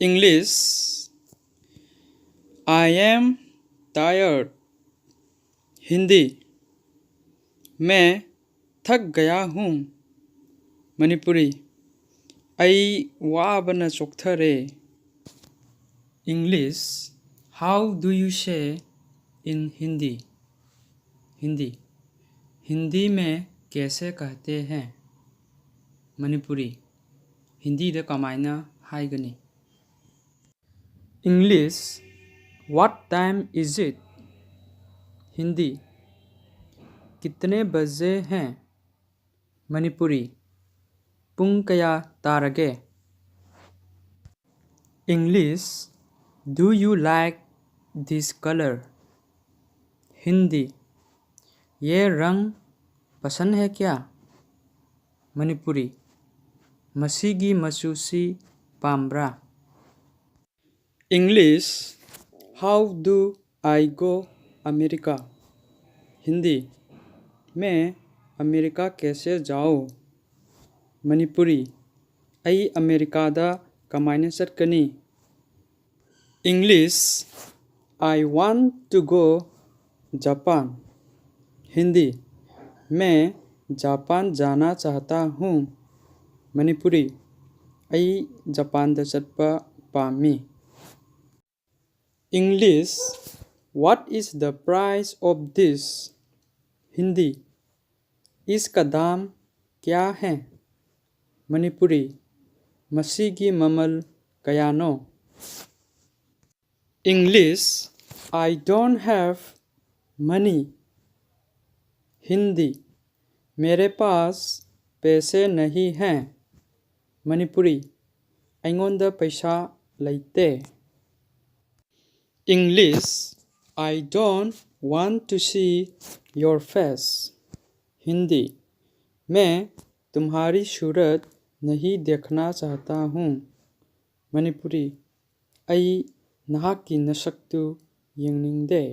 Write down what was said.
English. I am tired. Hindi, मैं थक गया हूँ. मणिपुरी, आई वाबना चोक्थरे. English. How do you say in Hindi? Hindi, Hindi में कैसे कहते हैं. मणिपुरी, हिंदी द कमायना हाइगनी. English. What time is it? Hindi, कितने बजे हैं. मणिपुरी, पुंग कया Targe. English. Do you like this color? Hindi, ये रंग पसंद है क्या. Manipuri, मसीगी मसूसी पाम्ब्रा. English. How do I go America? Hindi, मैं अमेरिका कैसे जाऊँ. मणिपुरी, आई अमेरिकादा कमायने चटकनी. English. I want to go Japan. Hindi, मैं जापान जाना चाहता हूँ. मणिपुरी, आई जापान दा चटपा पामी. English. What is the price of this? Hindi, इसका दाम क्या है. Manipuri, मसीगी ममल कयानो. English. I don't have money. Hindi, मेरे पास पैसे नहीं हैं. मणिपुरी, अइंगोंदा पैसा लैते. English. I don't want to see your face. Hindi, मैं तुम्हारी सूरत नहीं देखना चाहता हूँ. मणिपुरी, आई नहाकी नसक्तु यंगनिंगदे.